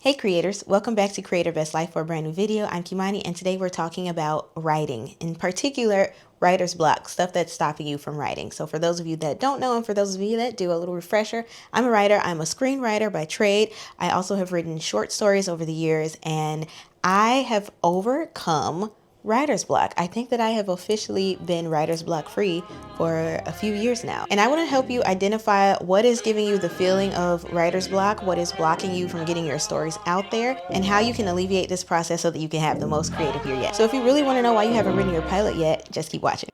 Hey creators, welcome back to Creator Best Life for a brand new video. I'm Kimani and today we're talking about writing, in particular writer's block, stuff that's stopping you from writing. So for those of you that don't know and for those of you that do, a little refresher, I'm a writer. I'm a screenwriter by trade. I also have written short stories over the years and I have overcome writer's block. I think that I have officially been writer's block free for a few years now. And I want to help you identify what is giving you the feeling of writer's block, what is blocking you from getting your stories out there, and how you can alleviate this process so that you can have the most creative year yet. So if you really want to know why you haven't written your pilot yet, just keep watching.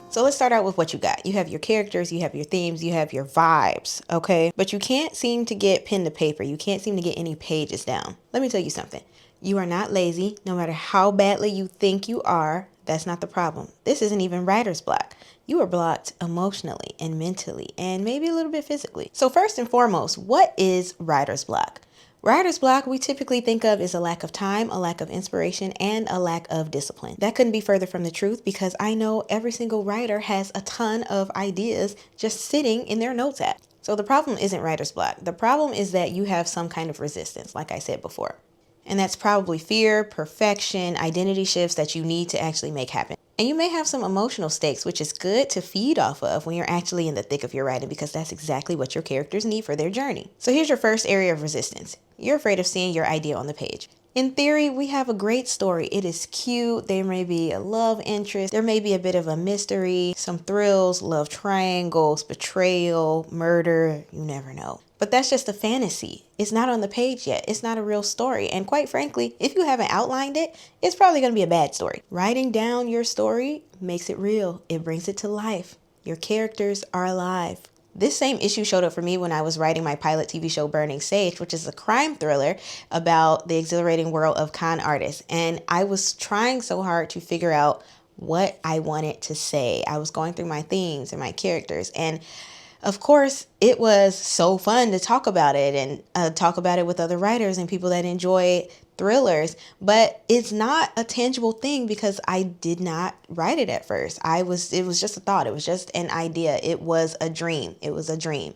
So let's start out with what you got. You have your characters, you have your themes, you have your vibes, okay? But you can't seem to get pen to paper. You can't seem to get any pages down. Let me tell you something. You are not lazy. No matter how badly you think you are, that's not the problem. This isn't even writer's block. You are blocked emotionally and mentally and maybe a little bit physically. So first and foremost, what is writer's block? Writer's block we typically think of as a lack of time, a lack of inspiration, and a lack of discipline. That couldn't be further from the truth because I know every single writer has a ton of ideas just sitting in their notes app. So the problem isn't writer's block. The problem is that you have some kind of resistance, like I said before. And that's probably fear, perfection, identity shifts that you need to actually make happen. And you may have some emotional stakes, which is good to feed off of when you're actually in the thick of your writing because that's exactly what your characters need for their journey. So here's your first area of resistance. You're afraid of seeing your idea on the page. In theory, we have a great story. It is cute. There may be a love interest. There may be a bit of a mystery, some thrills, love triangles, betrayal, murder. You never know. But that's just a fantasy. It's not on the page yet. It's not a real story. And quite frankly, if you haven't outlined it, it's probably going to be a bad story. Writing down your story makes it real. It brings it to life. Your characters are alive. This same issue showed up for me when I was writing my pilot TV show Burning Sage, which is a crime thriller about the exhilarating world of con artists. And I was trying so hard to figure out what I wanted to say. I was going through my themes and my characters. And of course, it was so fun to talk about it and talk about it with other writers and people that enjoy thrillers, but it's not a tangible thing because I did not write it at first. It was just a thought. It was just an idea. It was a dream. It was a dream.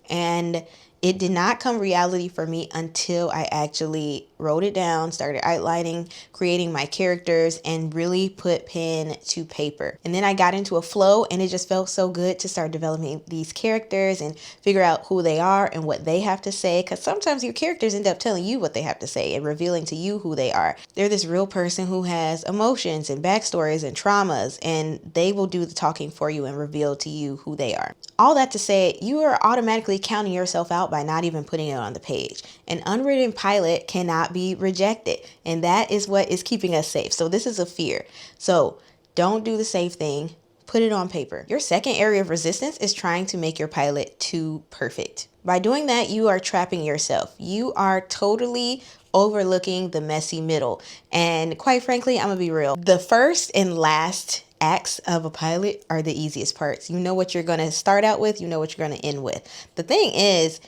And it did not come reality for me until I actually wrote it down, started outlining, creating my characters, and really put pen to paper. And then I got into a flow and it just felt so good to start developing these characters and figure out who they are and what they have to say. Because sometimes your characters end up telling you what they have to say and revealing to you who they are. They're this real person who has emotions and backstories and traumas, and they will do the talking for you and reveal to you who they are. All that to say, you are automatically counting yourself out by not even putting it on the page. An unwritten pilot cannot be rejected, and that is what is keeping us safe. So this is a fear. So don't do the safe thing. Put it on paper. Your second area of resistance is trying to make your pilot too perfect. By doing that, you are trapping yourself. You are totally overlooking the messy middle. And quite frankly, I'm gonna be real. The first and last acts of a pilot are the easiest parts. You know what you're going to start out with. You know what you're going to end with. The thing is,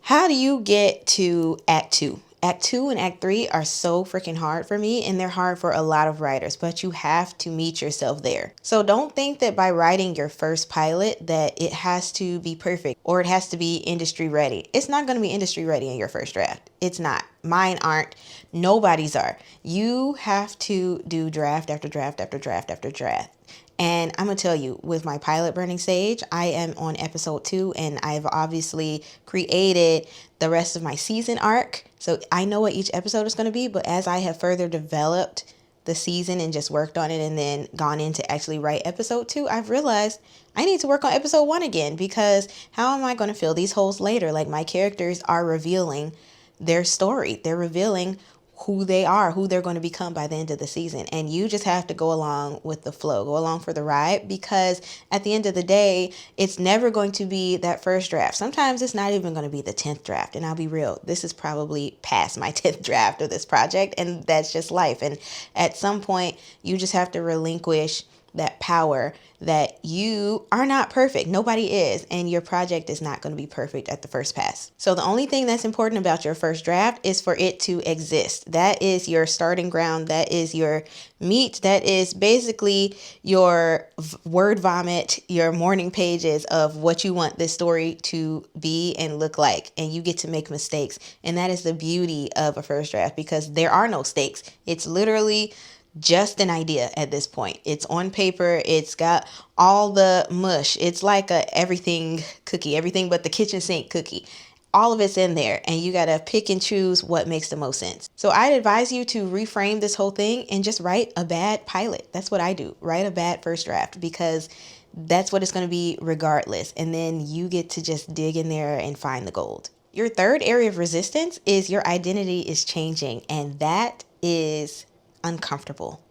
how do you get to act 2? Act 2 and Act 3 are so freaking hard for me, and they're hard for a lot of writers, but you have to meet yourself there. So don't think that by writing your first pilot that it has to be perfect or it has to be industry ready. It's not going to be industry ready in your first draft. It's not. Mine aren't. Nobody's are. You have to do draft after draft after draft after draft. And I'm going to tell you, with my pilot Burning Sage, I am on episode 2 and I've obviously created the rest of my season arc. So I know what each episode is going to be, but as I have further developed the season and just worked on it and then gone in to actually write episode 2, I've realized I need to work on episode 1 again because how am I going to fill these holes later? Like my characters are revealing their story. They're revealing who they are, who they're going to become by the end of the season. And you just have to go along with the flow, go along for the ride, because at the end of the day, it's never going to be that first draft. Sometimes it's not even going to be the 10th draft. And I'll be real, this is probably past my 10th draft of this project, and that's just life. And at some point, you just have to relinquish that power that you are not perfect. Nobody is. And your project is not going to be perfect at the first pass. So the only thing that's important about your first draft is for it to exist. That is your starting ground. That is your meat. That is basically your word vomit, your morning pages of what you want this story to be and look like. And you get to make mistakes. And that is the beauty of a first draft, because there are no stakes. It's literally just an idea at this point. It's on paper. It's got all the mush. It's like a everything cookie, everything but the kitchen sink cookie. All of it's in there, and you got to pick and choose what makes the most sense. So I'd advise you to reframe this whole thing and just write a bad pilot. That's what I do. Write a bad first draft, because that's what it's going to be regardless. And then you get to just dig in there and find the gold. Your third area of resistance is your identity is changing, and that is uncomfortable,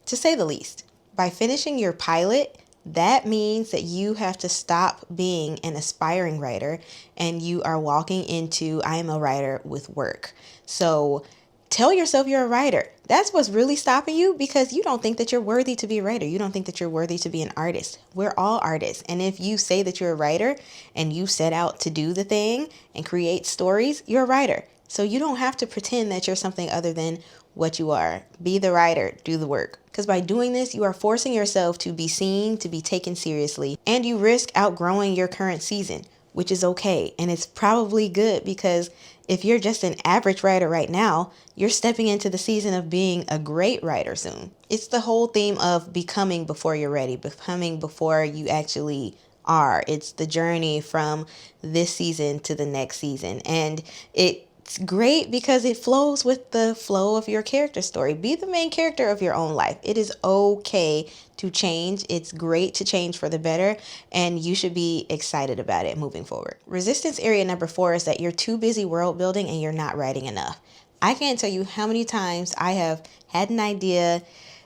to say the least. By finishing your pilot, that means that you have to stop being an aspiring writer and you are walking into I am a writer with work. So tell yourself you're a writer. That's what's really stopping you, because you don't think that you're worthy to be a writer. You don't think that you're worthy to be an artist. We're all artists. And if you say that you're a writer and you set out to do the thing and create stories, you're a writer. So you don't have to pretend that you're something other than what you are. Be the writer, do the work. Because by doing this, you are forcing yourself to be seen, to be taken seriously, and you risk outgrowing your current season, which is okay. And it's probably good, because if you're just an average writer right now, you're stepping into the season of being a great writer soon. It's the whole theme of becoming before you're ready, becoming before you actually are. It's the journey from this season to the next season. And it's great because it flows with the flow of your character story. Be the main character of your own life. It is okay to change. It's great to change for the better, and you should be excited about it moving forward. Resistance area number 4 is that you're too busy world building and you're not writing enough. I can't tell you how many times I have had an idea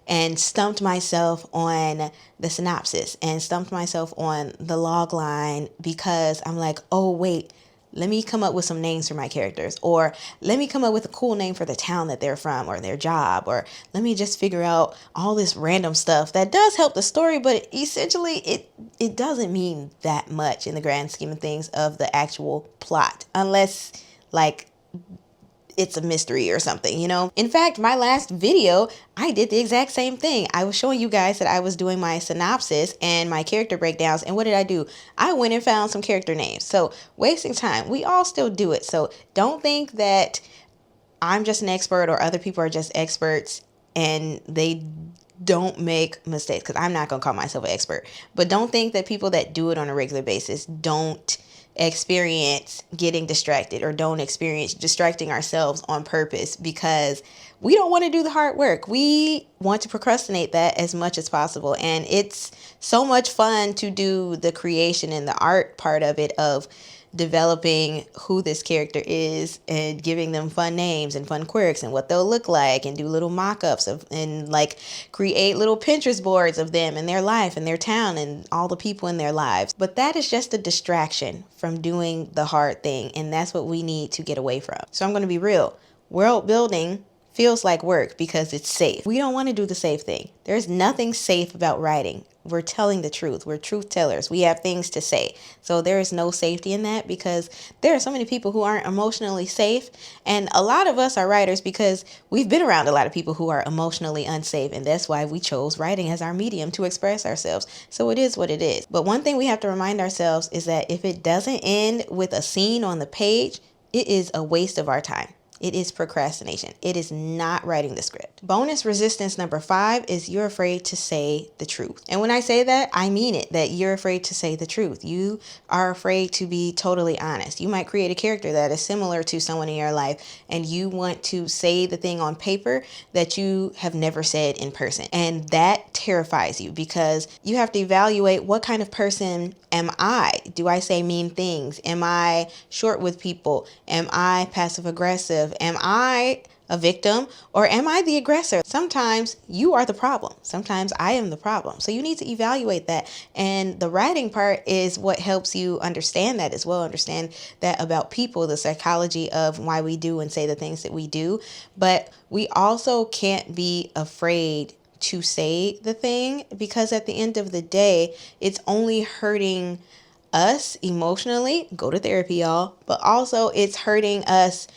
and stumped myself on the synopsis and stumped myself on the log line, because I'm like, oh, wait, let me come up with some names for my characters, or let me come up with a cool name for the town that they're from or their job, or let me just figure out all this random stuff that does help the story, but essentially it doesn't mean that much in the grand scheme of things of the actual plot, unless like it's a mystery or something, you know? In fact, my last video, I did the exact same thing. I was showing you guys that I was doing my synopsis and my character breakdowns. And what did I do? I went and found some character names. So wasting time. We all still do it. So don't think that I'm just an expert or other people are just experts and they don't make mistakes, because I'm not going to call myself an expert. But don't think that people that do it on a regular basis don't experience getting distracted or don't experience distracting ourselves on purpose, because we don't want to do the hard work. We want to procrastinate that as much as possible. And it's so much fun to do the creation and the art part of it, of developing who this character is and giving them fun names and fun quirks and what they'll look like, and do little mock-ups of, and like create little Pinterest boards of them and their life and their town and all the people in their lives. But that is just a distraction from doing the hard thing, and that's what we need to get away from. So I'm going to be real. World building feels like work because it's safe. We don't want to do the safe thing. There's nothing safe about writing. We're telling the truth. We're truth tellers. We have things to say. So there is no safety in that, because there are so many people who aren't emotionally safe. And a lot of us are writers because we've been around a lot of people who are emotionally unsafe. And that's why we chose writing as our medium to express ourselves. So it is what it is. But one thing we have to remind ourselves is that if it doesn't end with a scene on the page, it is a waste of our time. It is procrastination. It is not writing the script. Bonus resistance number 5 is you're afraid to say the truth. And when I say that, I mean it, that you're afraid to say the truth. You are afraid to be totally honest. You might create a character that is similar to someone in your life, and you want to say the thing on paper that you have never said in person. And that terrifies you, because you have to evaluate, what kind of person am I? Do I say mean things? Am I short with people? Am I passive aggressive? Am I a victim, or am I the aggressor? Sometimes you are the problem. Sometimes I am the problem. So you need to evaluate that. And the writing part is what helps you understand that as well. Understand that about people, the psychology of why we do and say the things that we do. But we also can't be afraid to say the thing, because at the end of the day, it's only hurting us emotionally. Go to therapy, y'all. But also it's hurting us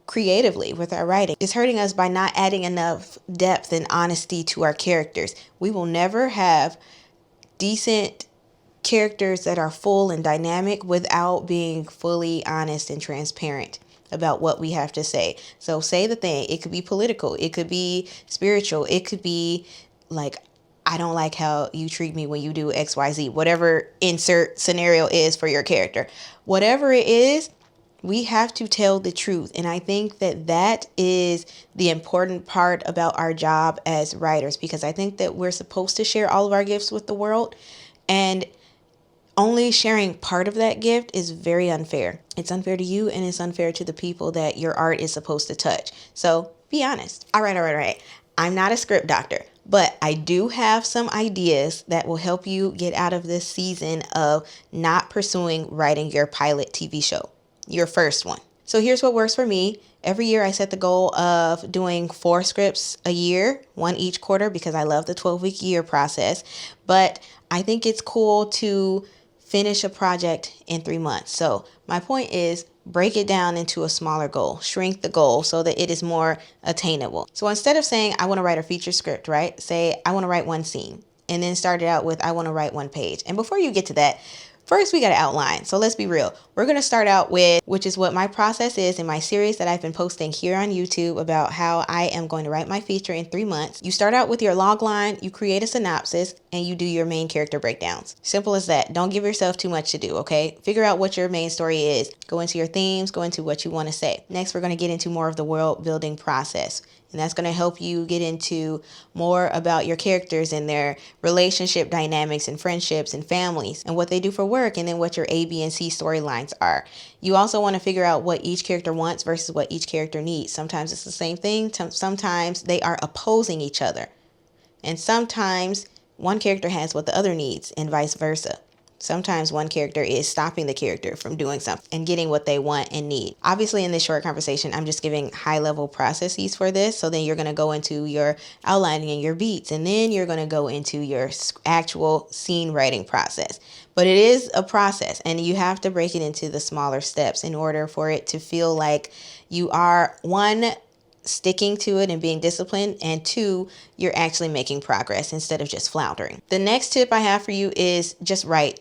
creatively with our writing. It's hurting us by not adding enough depth and honesty to our characters. We will never have decent characters that are full and dynamic without being fully honest and transparent about what we have to say. So say the thing. It could be political, it could be spiritual, it could be like, I don't like how you treat me when you do XYZ, whatever insert scenario is for your character. Whatever it is, we have to tell the truth. And I think that that is the important part about our job as writers, because I think that we're supposed to share all of our gifts with the world. And only sharing part of that gift is very unfair. It's unfair to you, and it's unfair to the people that your art is supposed to touch. So be honest. All right. I'm not a script doctor, but I do have some ideas that will help you get out of this season of not pursuing writing your pilot TV show, your first one. So here's what works for me. Every year I set the goal of doing 4 scripts a year, 1 each quarter, because I love the 12-week year process. But I think it's cool to finish a project in 3 months. So my point is, break it down into a smaller goal, shrink the goal so that it is more attainable. So instead of saying, I want to write a feature script, right? Say, I want to write 1 scene, and then start it out with, I want to write 1 page. And before you get to that, first, we got to outline. So let's be real. We're going to start out with, which is what my process is in my series that I've been posting here on YouTube about how I am going to write my feature in 3 months. You start out with your log line, you create a synopsis, and you do your main character breakdowns. Simple as that. Don't give yourself too much to do, okay? Figure out what your main story is. Go into your themes, go into what you want to say. Next, we're going to get into more of the world building process. And that's going to help you get into more about your characters and their relationship dynamics and friendships and families and what they do for work, and then what your A, B, and C storylines are. You also want to figure out what each character wants versus what each character needs. Sometimes it's the same thing. Sometimes they are opposing each other. And sometimes one character has what the other needs and vice versa. Sometimes one character is stopping the character from doing something and getting what they want and need. Obviously, in this short conversation, I'm just giving high-level processes for this. So then you're going to go into your outlining and your beats, and then you're going to go into your actual scene writing process. But it is a process, and you have to break it into the smaller steps in order for it to feel like you are, 1, sticking to it and being disciplined, and 2, you're actually making progress instead of just floundering. The next tip I have for you is just write.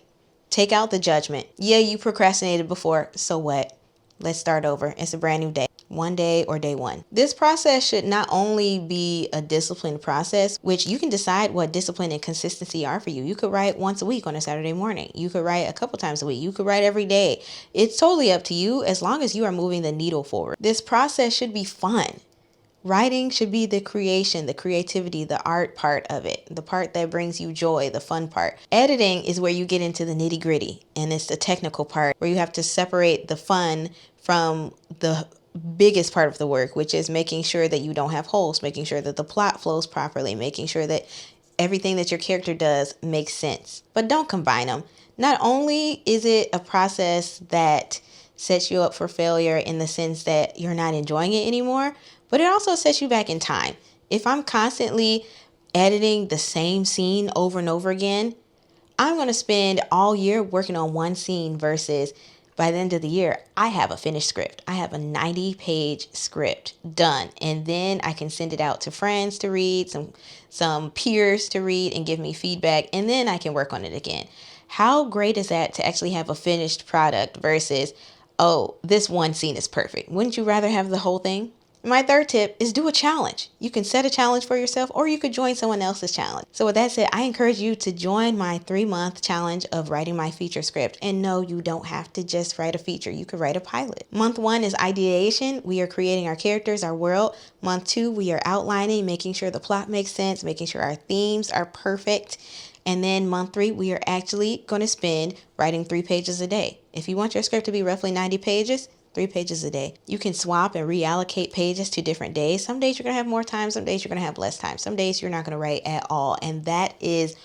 Take out the judgment. Yeah, you procrastinated before. So what? Let's start over. It's a brand new day. One day or day 1. This process should not only be a disciplined process, which you can decide what discipline and consistency are for you. You could write once a week on a Saturday morning. You could write a couple times a week. You could write every day. It's totally up to you as long as you are moving the needle forward. This process should be fun. Writing should be the creation, the creativity, the art part of it, the part that brings you joy, the fun part. Editing is where you get into the nitty gritty, and it's the technical part where you have to separate the fun from the biggest part of the work, which is making sure that you don't have holes, making sure that the plot flows properly, making sure that everything that your character does makes sense. But don't combine them. Not only is it a process that sets you up for failure in the sense that you're not enjoying it anymore, but it also sets you back in time. If I'm constantly editing the same scene over and over again, I'm going to spend all year working on 1 scene versus by the end of the year, I have a finished script. I have a 90-page script done. And then I can send it out to friends to read, some peers to read and give me feedback. And then I can work on it again. How great is that to actually have a finished product versus, oh, this 1 scene is perfect. Wouldn't you rather have the whole thing? My third tip is do a challenge. You can set a challenge for yourself, or you could join someone else's challenge. So with that said, I encourage you to join my 3-month challenge of writing my feature script. And no, you don't have to just write a feature. You could write a pilot. Month 1 is ideation. We are creating our characters, our world. Month 2, we are outlining, making sure the plot makes sense, making sure our themes are perfect. And then month 3, we are actually going to spend writing 3 pages a day. If you want your script to be roughly 90 pages, 3 pages a day. You can swap and reallocate pages to different days. Some days you're going to have more time. Some days you're going to have less time. Some days you're not going to write at all. And that is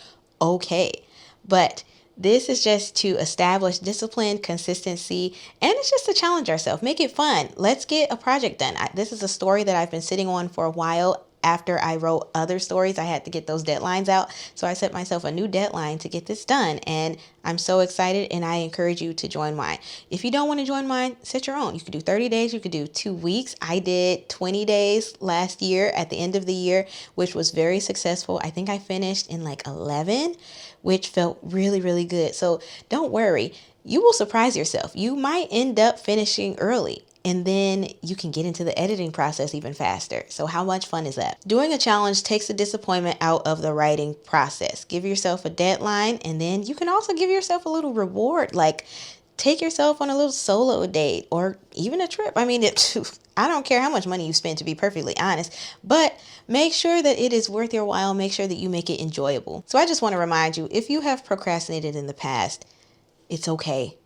okay. But this is just to establish discipline, consistency, and it's just to challenge ourselves. Make it fun. Let's get a project done. This is a story that I've been sitting on for a while. after I wrote other stories, I had to get those deadlines out. So I set myself a new deadline to get this done. And I'm so excited, and I encourage you to join mine. If you don't want to join mine, set your own. You could do 30 days, you could do 2 weeks. I did 20 days last year at the end of the year, which was very successful. I think I finished in like 11, which felt really, really good. So don't worry. You will surprise yourself. You might end up finishing early, and then you can get into the editing process even faster. So how much fun is that? Doing a challenge takes the disappointment out of the writing process. Give yourself a deadline, and then you can also give yourself a little reward, like take yourself on a little solo date or even a trip. I mean, I don't care how much money you spend, to be perfectly honest, but make sure that it is worth your while. Make sure that you make it enjoyable. So I just want to remind you, if you have procrastinated in the past, it's okay.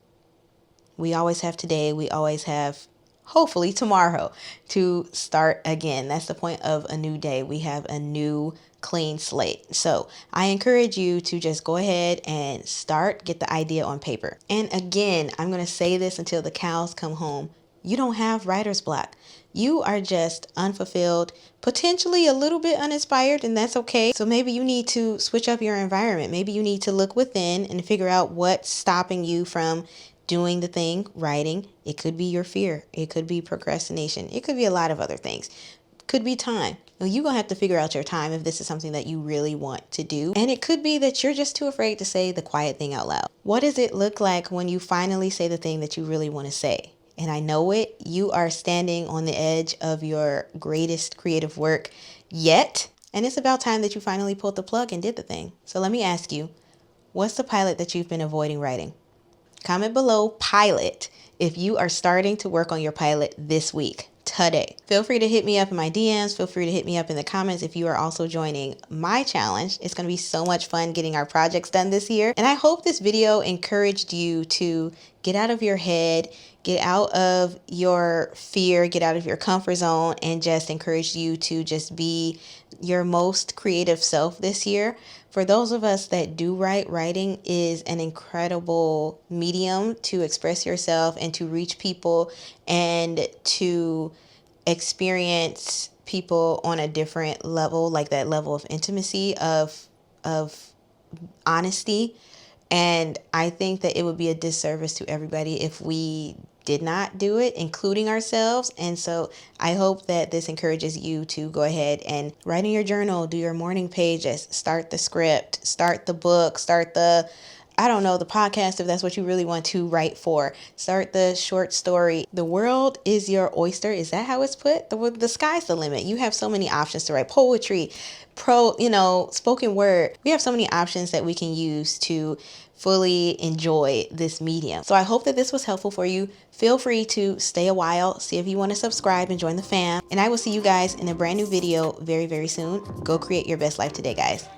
We always have today. We always have, hopefully, tomorrow to start again. That's the point of a new day. We have a new clean slate. So I encourage you to just go ahead and start, get the idea on paper. And again, I'm going to say this until the cows come home. You don't have writer's block. You are just unfulfilled, potentially a little bit uninspired, and that's okay. So maybe you need to switch up your environment. Maybe you need to look within and figure out what's stopping you from doing the thing, writing. It could be your fear. It could be procrastination. It could be a lot of other things. Could be time. Well, you're going to have to figure out your time if this is something that you really want to do. And it could be that you're just too afraid to say the quiet thing out loud. What does it look like when you finally say the thing that you really want to say? And I know it. You are standing on the edge of your greatest creative work yet. And it's about time that you finally pulled the plug and did the thing. So let me ask you, what's the pilot that you've been avoiding writing? Comment below pilot if you are starting to work on your pilot this week, today. Feel free to hit me up in my DMs. Feel free to hit me up in the comments if you are also joining my challenge. It's going to be so much fun getting our projects done this year. And I hope this video encouraged you to get out of your head, get out of your fear, get out of your comfort zone, and just encourage you to just be your most creative self this year. For those of us that do write, writing is an incredible medium to express yourself and to reach people and to experience people on a different level, like that level of intimacy, of honesty. And I think that it would be a disservice to everybody if we did not do it, including ourselves. And so I hope that this encourages you to go ahead and write in your journal, do your morning pages, start the script, start the book, start the, I don't know, the podcast, if that's what you really want to write for. Start the short story. The world is your oyster. Is that how it's put? The sky's the limit. You have so many options to write poetry, spoken word. We have so many options that we can use to fully enjoy this medium. So I hope that this was helpful for you. Feel free to stay a while, see if you want to subscribe and join the fam. And I will see you guys in a brand new video very, very soon. Go create your best life today, guys.